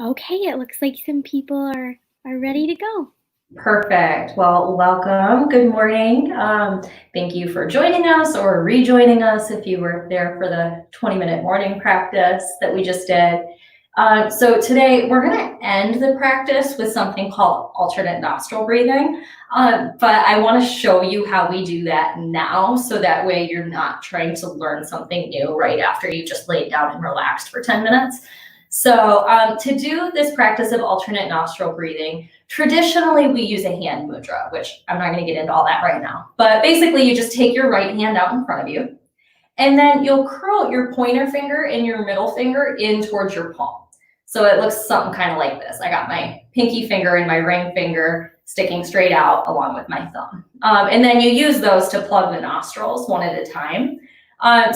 Okay, it looks like some people are ready to go. Perfect. Well, welcome. Good morning. Thank you for joining us or rejoining us if you were there for the 20-minute morning practice that we just did. So today we're going to end the practice with something called alternate nostril breathing. But I want to show you how we do that now, so that way you're not trying to learn something new right after you just laid down and relaxed for 10 minutes. So to do this practice of alternate nostril breathing, traditionally we use a hand mudra, which I'm not going to get into all that right now. But basically you just take your right hand out in front of you, and then you'll curl your pointer finger and your middle finger in towards your palm. So it looks something kind of like this. I got my pinky finger and my ring finger sticking straight out along with my thumb. And then you use those to plug the nostrils one at a time.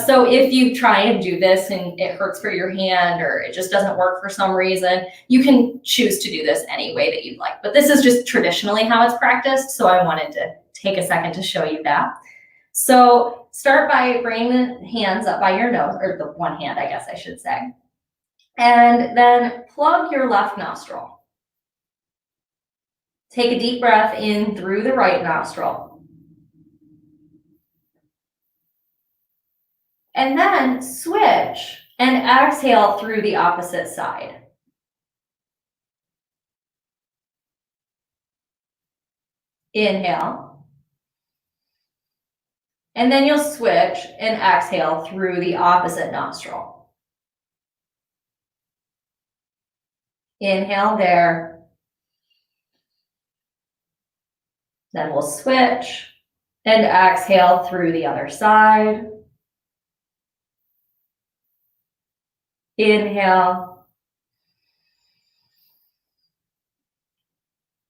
So if you try and do this and it hurts for your hand or it just doesn't work for some reason, you can choose to do this any way that you'd like. But this is just traditionally how it's practiced, so I wanted to take a second to show you that. So start by bringing the hands up by your nose, or the one hand, I guess I should say. And then plug your left nostril. Take a deep breath in through the right nostril. And then switch and exhale through the opposite side. Inhale. And then you'll switch and exhale through the opposite nostril. Inhale there. Then we'll switch and exhale through the other side. Inhale.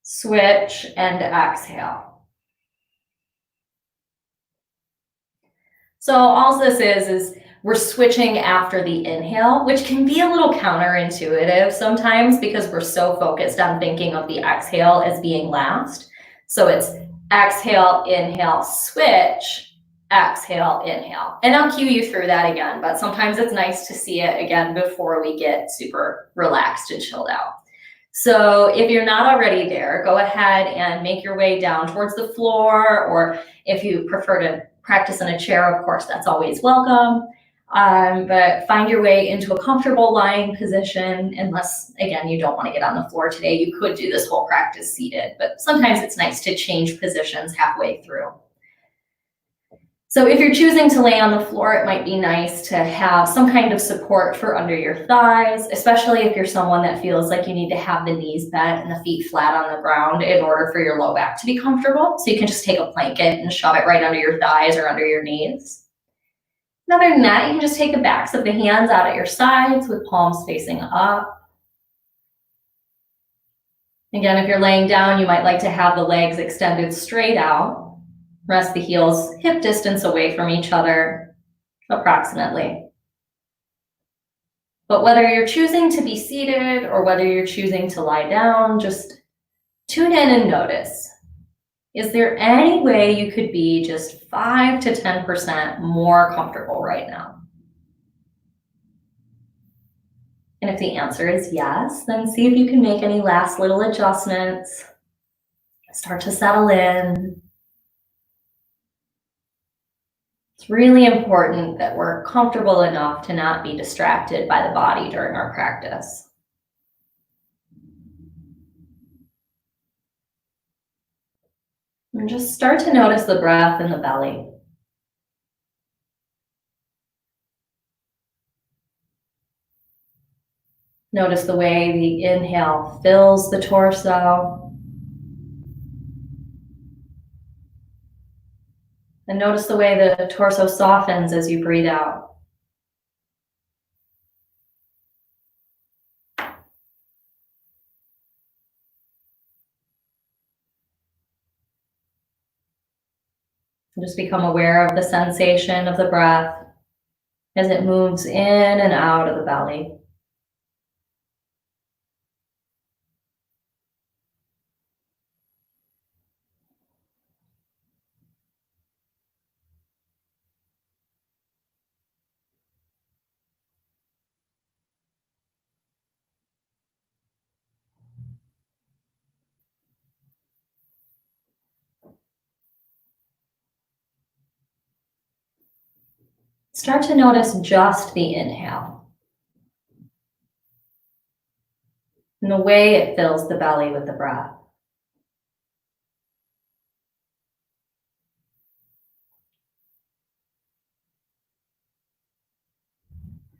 Switch and exhale. So all this is we're switching after the inhale, which can be a little counterintuitive sometimes because we're so focused on thinking of the exhale as being last. So it's exhale, inhale, switch, exhale, inhale. And I'll cue you through that again, but sometimes it's nice to see it again before we get super relaxed and chilled out. So if you're not already there, go ahead and make your way down towards the floor, or if you prefer to practice in a chair, of course, that's always welcome. But find your way into a comfortable lying position, unless, again, you don't want to get on the floor today. You could do this whole practice seated, but sometimes it's nice to change positions halfway through. So if you're choosing to lay on the floor, it might be nice to have some kind of support for under your thighs, especially if you're someone that feels like you need to have the knees bent and the feet flat on the ground in order for your low back to be comfortable. So you can just take a blanket and shove it right under your thighs or under your knees. And other than that, you can just take the backs of the hands out at your sides with palms facing up. Again, if you're laying down, you might like to have the legs extended straight out. Rest the heels hip distance away from each other, approximately. But whether you're choosing to be seated or whether you're choosing to lie down, just tune in and notice. Is there any way you could be just 5 to 10% more comfortable right now? And if the answer is yes, then see if you can make any last little adjustments. Start to settle in. It's really important that we're comfortable enough to not be distracted by the body during our practice. And just start to notice the breath in the belly. Notice the way the inhale fills the torso. And notice the way the torso softens as you breathe out. And just become aware of the sensation of the breath as it moves in and out of the belly. Start to notice just the inhale and the way it fills the belly with the breath.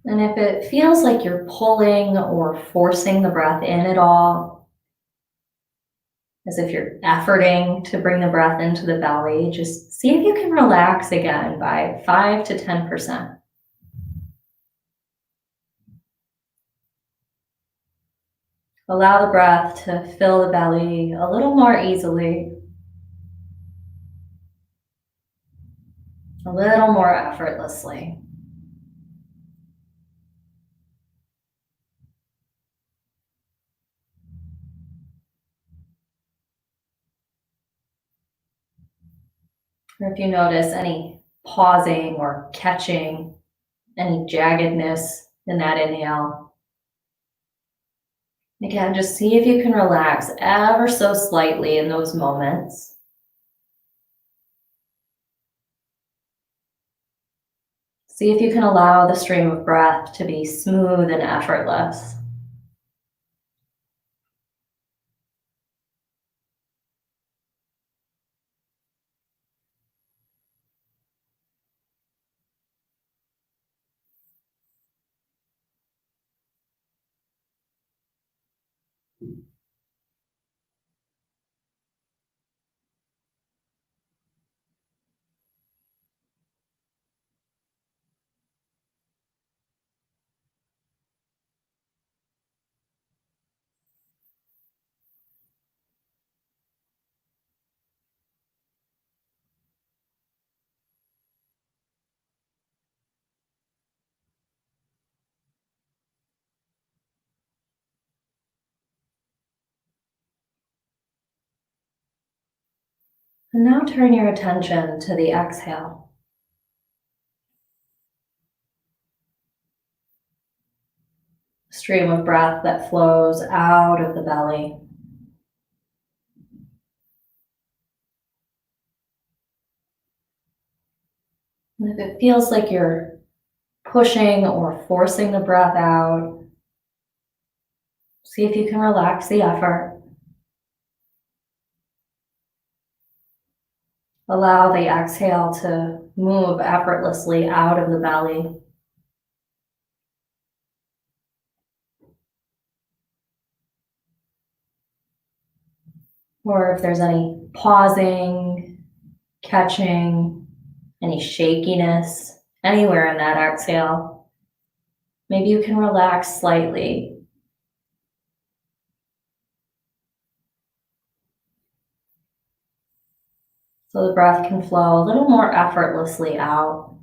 And if it feels like you're pulling or forcing the breath in at all, as if you're efforting to bring the breath into the belly, just see if you can relax again by 5 to 10%. Allow the breath to fill the belly a little more easily, a little more effortlessly. Or if you notice any pausing or catching, any jaggedness in that inhale, again, just see if you can relax ever so slightly in those moments. See if you can allow the stream of breath to be smooth and effortless. And now turn your attention to the exhale. Stream of breath that flows out of the belly. And if it feels like you're pushing or forcing the breath out, see if you can relax the effort. Allow the exhale to move effortlessly out of the belly. Or if there's any pausing, catching, any shakiness anywhere in that exhale, maybe you can relax slightly. So the breath can flow a little more effortlessly out.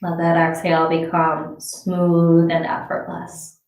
Let that exhale become smooth and effortless.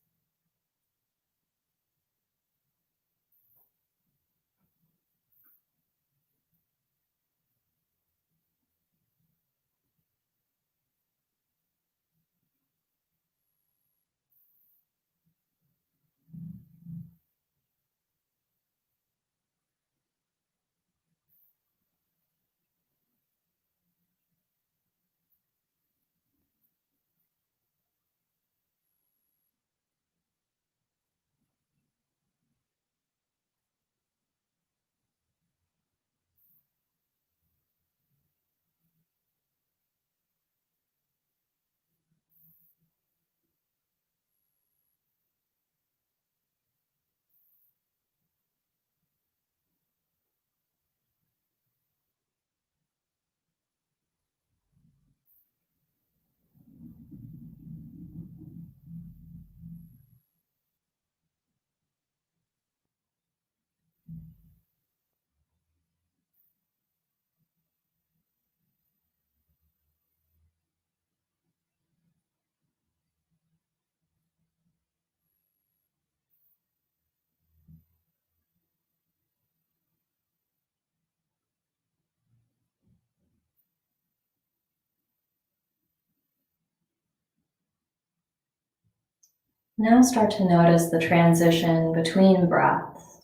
Now start to notice the transition between breaths.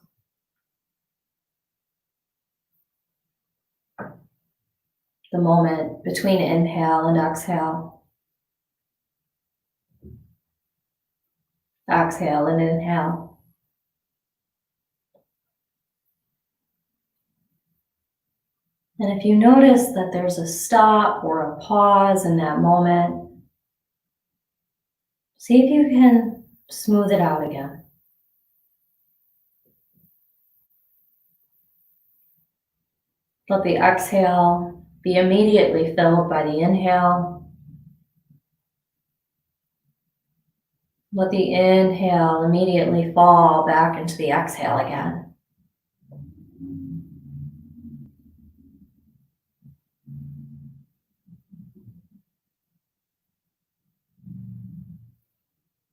The moment between inhale and exhale. Exhale and inhale. And if you notice that there's a stop or a pause in that moment, see if you can smooth it out again. Let the exhale be immediately filled by the inhale. Let the inhale immediately fall back into the exhale again.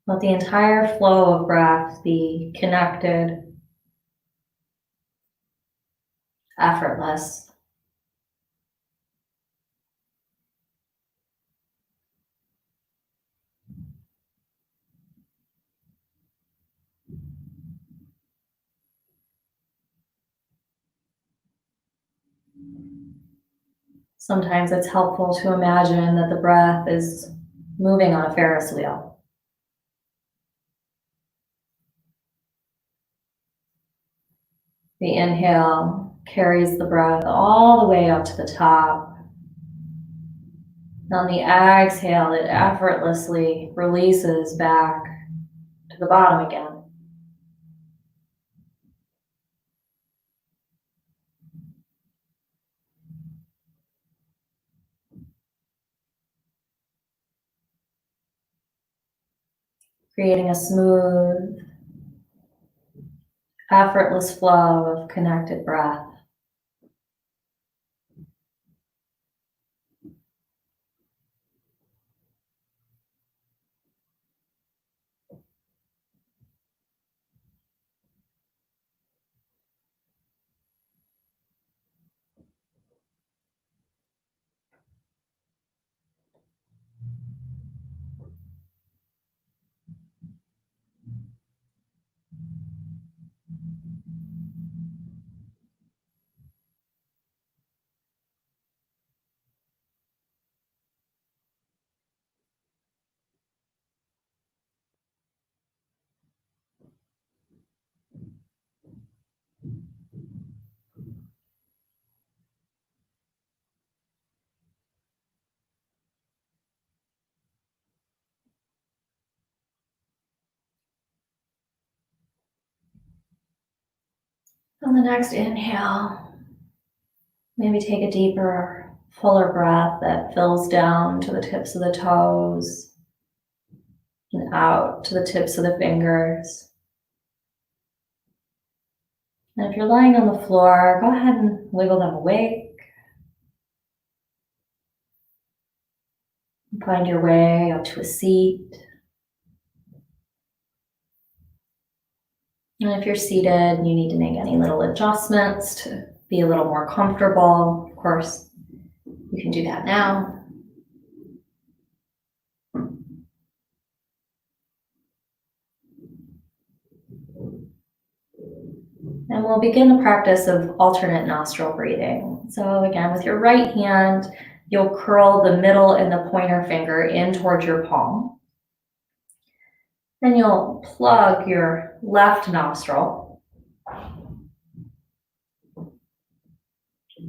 Let the entire flow of breath be connected, effortless. Sometimes it's helpful to imagine that the breath is moving on a Ferris wheel. The inhale carries the breath all the way up to the top. On the exhale, it effortlessly releases back to the bottom again. Creating a smooth, effortless flow of connected breath. On the next inhale, maybe take a deeper, fuller breath that fills down to the tips of the toes and out to the tips of the fingers. And if you're lying on the floor, go ahead and wiggle them awake. Find your way up to a seat. And if you're seated and you need to make any little adjustments to be a little more comfortable, of course, you can do that now. And we'll begin the practice of alternate nostril breathing. So again, with your right hand, you'll curl the middle and the pointer finger in towards your palm. Then you'll plug your left nostril.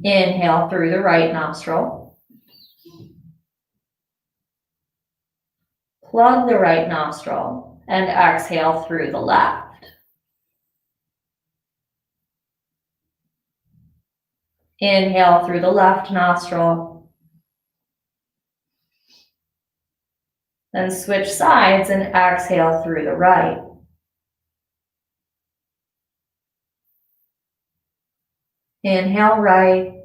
Inhale through the right nostril. Plug the right nostril and exhale through the left. Inhale through the left nostril. Then switch sides and exhale through the right. Inhale right.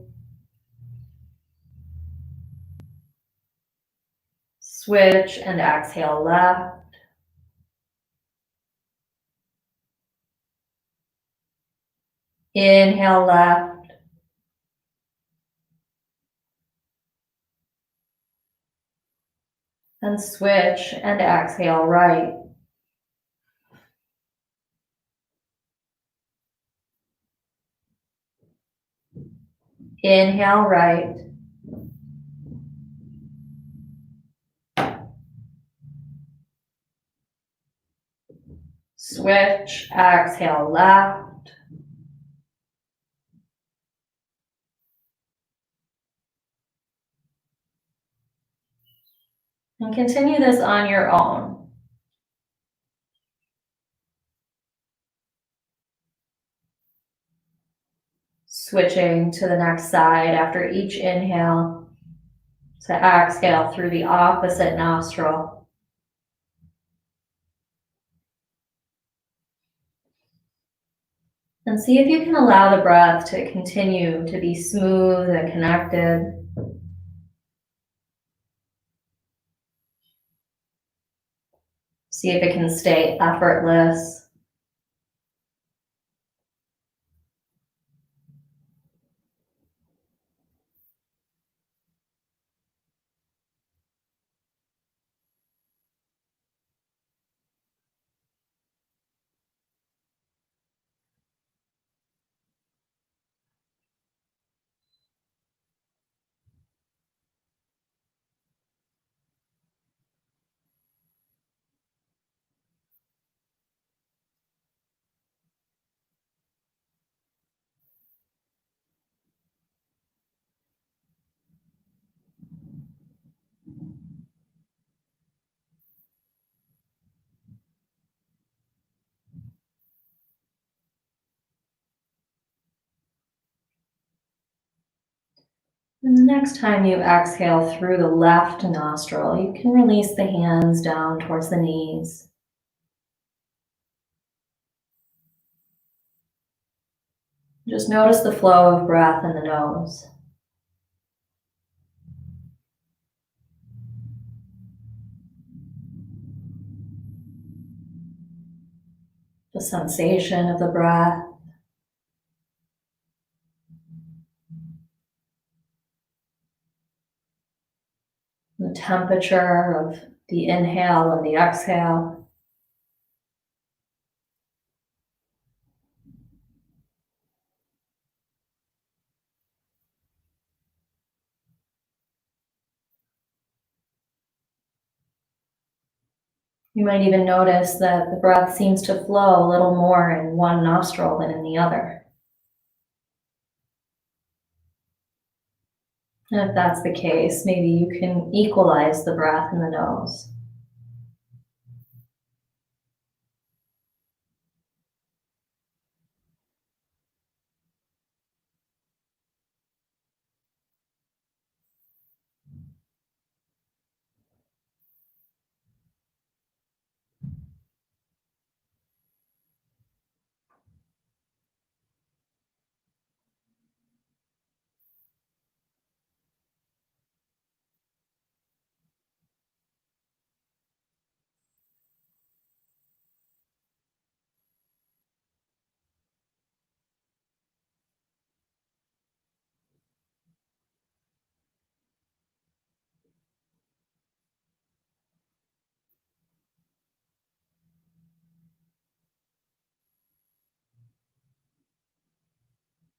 Switch and exhale left. Inhale left. And switch and exhale right. Inhale right. Switch, exhale left. And continue this on your own. Switching to the next side after each inhale to exhale through the opposite nostril. And see if you can allow the breath to continue to be smooth and connected. See if it can stay effortless. And the next time you exhale through the left nostril, you can release the hands down towards the knees. Just notice the flow of breath in the nose. The sensation of the breath. The temperature of the inhale and the exhale. You might even notice that the breath seems to flow a little more in one nostril than in the other. And if that's the case, maybe you can equalize the breath in the nose.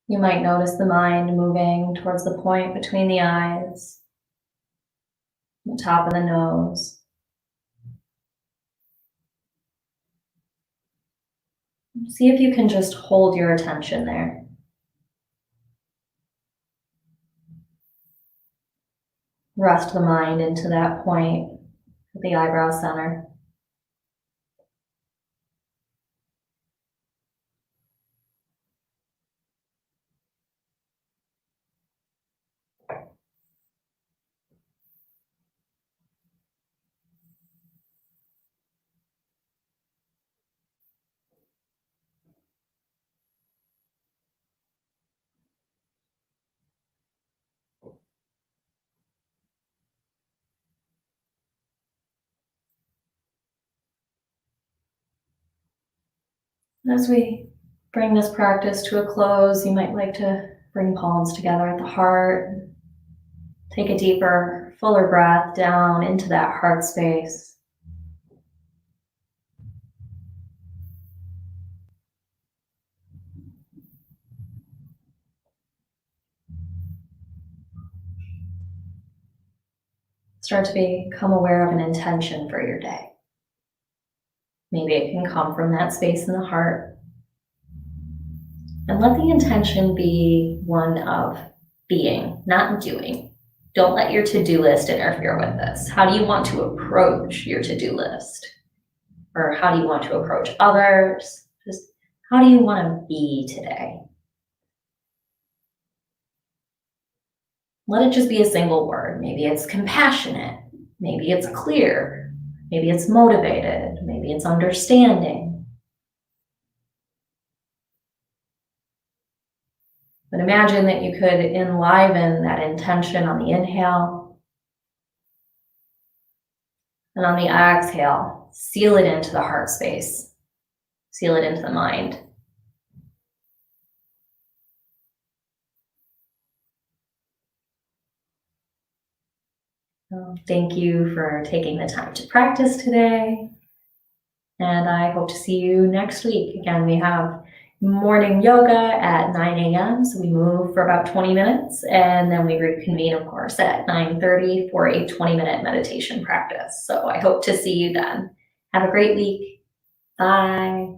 You might notice the mind moving towards the point between the eyes, the top of the nose. See if you can just hold your attention there. Rest the mind into that point at the eyebrow center. As we bring this practice to a close, you might like to bring palms together at the heart. Take a deeper, fuller breath down into that heart space. Start to become aware of an intention for your day. Maybe it can come from that space in the heart. And let the intention be one of being, not doing. Don't let your to-do list interfere with this. How do you want to approach your to-do list? Or how do you want to approach others? Just how do you want to be today? Let it just be a single word. Maybe it's compassionate. Maybe it's clear. Maybe it's motivated. Maybe it's understanding. But imagine that you could enliven that intention on the inhale. And on the exhale, seal it into the heart space. Seal it into the mind. Thank you for taking the time to practice today. And I hope to see you next week. Again, we have morning yoga at 9 a.m. So we move for about 20 minutes and then we reconvene, of course, at 9:30 for a 20-minute meditation practice. So I hope to see you then. Have a great week. Bye.